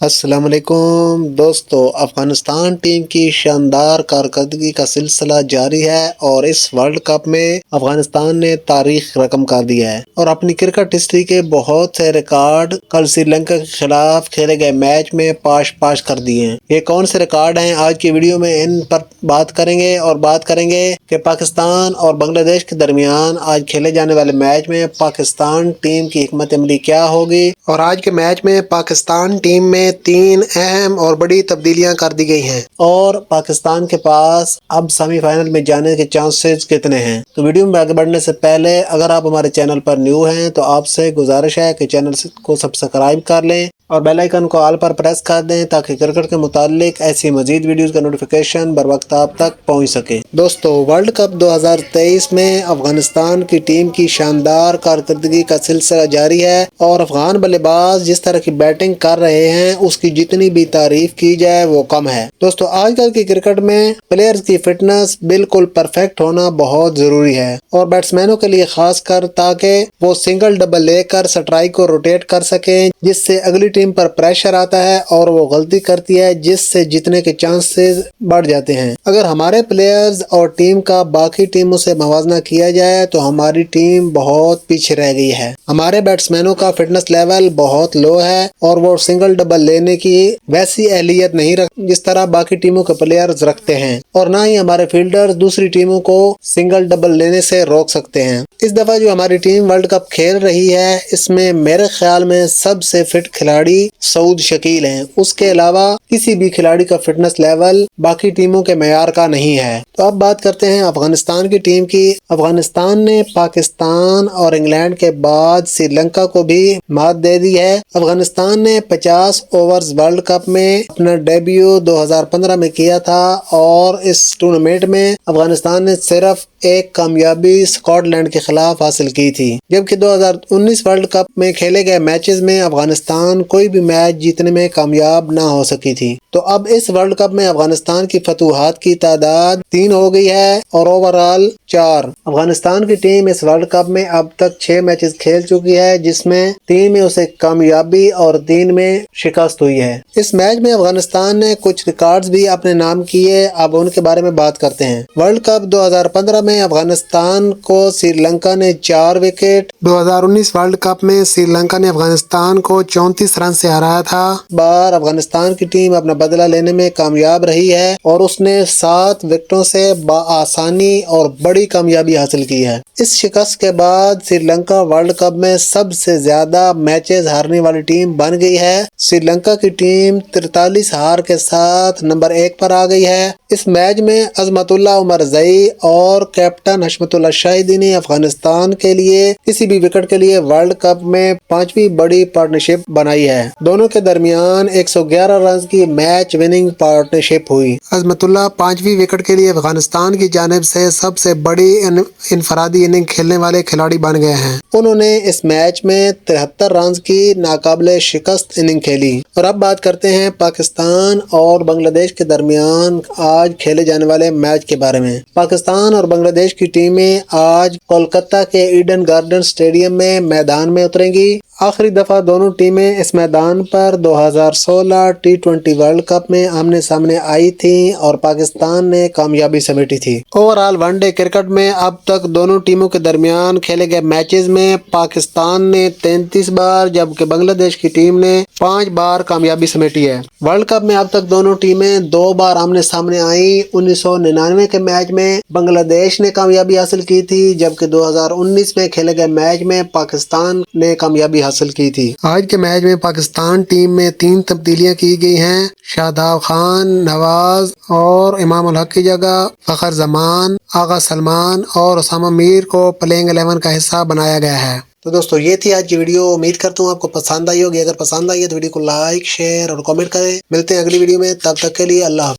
السلام علیکم دوستو، افغانستان ٹیم کی شاندار کارکردگی کا سلسلہ جاری ہے اور اس ورلڈ کپ میں افغانستان نے تاریخ رقم کر دیا ہے اور اپنی کرکٹ ہسٹری کے بہت سے ریکارڈ کل سری لنکا کے خلاف کھیلے گئے میچ میں پاش کر دیے ہیں۔ یہ کون سے ریکارڈ ہیں؟ آج کی ویڈیو میں ان پر بات کریں گے اور بات کریں گے کہ پاکستان اور بنگلہ دیش کے درمیان آج کھیلے جانے والے میچ میں پاکستان ٹیم کی حکمت عملی کیا ہوگی، اور آج کے میچ میں پاکستان ٹیم میں 3 اہم اور بڑی تبدیلیاں کر دی گئی ہیں اور پاکستان کے پاس اب سیمی فائنل میں جانے کے چانسز کتنے ہیں۔ تو ویڈیو میں آگے بڑھنے سے پہلے اگر آپ ہمارے چینل پر نیو ہیں تو آپ سے گزارش ہے کہ چینل کو سبسکرائب کر لیں اور بیل آئیکن کو آل پر پریس کر دیں تاکہ کرکٹ کے متعلق ایسی مزید ویڈیوز کا نوٹیفیکیشن بر وقت آپ تک پہنچ سکے۔ دوستو، ورلڈ کپ 2023 میں افغانستان کی ٹیم کی شاندار کارکردگی کا سلسلہ جاری ہے اور افغان بلے باز جس طرح کی بیٹنگ کر رہے ہیں اس کی جتنی بھی تعریف کی جائے وہ کم ہے۔ دوستو، آج کل کی کرکٹ میں پلیئرز کی فٹنس بالکل پرفیکٹ ہونا بہت ضروری ہے اور بیٹسمینوں کے لیے خاص کر، تاکہ وہ سنگل ڈبل لے کر سٹرائک کو روٹیٹ کر سکیں، جس سے اگلی ٹیم پر پریشر آتا ہے اور وہ غلطی کرتی ہے جس سے جیتنے کے چانسز بڑھ جاتے ہیں۔ اگر ہمارے پلیئرز اور ٹیم کا باقی ٹیموں سے موازنہ کیا جائے تو ہماری ٹیم بہت پیچھے رہ گئی ہے۔ ہمارے بیٹسمینوں کا فٹنس لیول بہت لو ہے اور وہ سنگل ڈبل لینے کی ویسی اہلیت نہیں رکھتے جس طرح باقی ٹیموں کے پلیئرز رکھتے ہیں، اور نہ ہی ہمارے فیلڈرز دوسری ٹیموں کو سنگل ڈبل لینے سے روک سکتے ہیں۔ اس دفعہ جو ہماری ٹیم ورلڈ کپ کھیل رہی ہے اس میں میرے خیال میں سب سے فٹ کھلاڑی سعود شکیل ہیں۔ اس کے علاوہ کسی بھی کھلاڑی کا فٹنس لیول باقی ٹیموں کے معیار کا نہیں ہے۔ تو اب بات کرتے ہیں افغانستان کی ٹیم کی۔ افغانستان نے پاکستان اور انگلینڈ کے بعد سری لنکا کو بھی مات دے دی ہے۔ افغانستان نے 50 اوورز ورلڈ کپ میں اپنا ڈیبیو 2015 میں کیا تھا اور اس ٹورنامنٹ میں افغانستان نے صرف ایک کامیابی اسکاٹ لینڈ کے خلاف حاصل کی تھی، جبکہ 2019 ورلڈ کپ میں کھیلے گئے میچز میں افغانستان کوئی بھی میچ جیتنے میں کامیاب نہ ہو سکی تھی۔ تو اب اس ورلڈ کپ میں افغانستان کی فتوحات کی تعداد 3 ہو گئی ہے اور اوورآل 4۔ افغانستان کی ٹیم اس ورلڈ کپ میں اب تک 6 میچز کھیل چکی ہے، جس میں 3 میں اسے کامیابی اور 3 میں شکست ہوئی ہے۔ اس میچ میں افغانستان نے کچھ ریکارڈز بھی اپنے نام کیے، اب ان کے بارے میں بات کرتے ہیں۔ ورلڈ کپ 2015 میں افغانستان کو سری لنکا نے 4 وکٹ، 2019 ورلڈ کپ میں سری لنکا نے افغانستان کو 34 رن سے ہرایا تھا۔ اس بار افغانستان کی ٹیم اپنا بدلہ لینے میں کامیاب رہی ہے اور اس نے 7 وکٹوں سے بآسانی اور بڑی کامیابی حاصل کی ہے۔ اس شکست کے بعد سری لنکا ورلڈ کپ میں سب سے زیادہ میچز ہارنے والی ٹیم بن گئی ہے۔ سری لنکا کی ٹیم 43 ہار کے ساتھ نمبر 1 پر آ گئی ہے۔ اس میچ میں عظمت اللہ عمر زئی اور کیپٹن حشمت اللہ شاہدی نے افغانستان کے لیے کسی بھی وکٹ کے لیے ورلڈ کپ میں 5ویں بڑی پارٹنرشپ بنائی ہے۔ دونوں کے درمیان 111 رنز کی میچ وننگ پارٹنرشپ ہوئی۔ عظمت اللہ 5ویں وکٹ کے لیے افغانستان کی جانب سے سب سے بڑی انفرادی اننگ کھیلنے والے کھلاڑی بن گئے ہیں۔ انہوں نے اس میچ میں 73 رنز کی ناقابل شکست اننگ کھیلی۔ اور اب بات کرتے ہیں پاکستان اور بنگلہ دیش کے درمیان آج کھیلے جانے والے میچ کے بارے میں۔ پاکستان اور بنگلہ دیش کی ٹیمیں آج کولکتہ کے ایڈن گارڈن اسٹیڈیم میں میدان میں اتریں گی۔ آخری دفعہ دونوں ٹیمیں اس میدان پر 2016 T20 ورلڈ کپ میں آمنے سامنے آئی تھیں اور پاکستان نے کامیابی سمیٹی تھی۔ اوورآل ون ڈے کرکٹ میں اب تک دونوں ٹیموں کے درمیان کھیلے گئے میچز میں پاکستان نے 33 بار جبکہ بنگلہ دیش کی ٹیم نے 5 بار کامیابی سمیٹی ہے۔ ورلڈ کپ میں اب تک دونوں ٹیمیں 2 بار آمنے سامنے آئیں۔ 1999 کے میچ میں بنگلہ دیش نے کامیابی حاصل کی تھی جبکہ 2019 میں کھیلے گئے میچ میں پاکستان نے کامیابی حاصل کی تھی۔ آج کے میچ میں پاکستان ٹیم میں 3 تبدیلیاں کی گئی ہیں۔ شاداب خان، نواز اور امام الحق کی جگہ فخر زمان، آغا سلمان اور اسامہ میر کو پلینگ 11 کا حصہ بنایا گیا ہے۔ تو دوستو، یہ تھی آج کی ویڈیو۔ امید کرتا ہوں آپ کو پسند آئی ہوگی۔ اگر پسند آئی ہے تو ویڈیو کو لائک، شیئر اور کامنٹ کریں۔ ملتے ہیں اگلی ویڈیو میں، تب تک کے لیے اللہ حافظ۔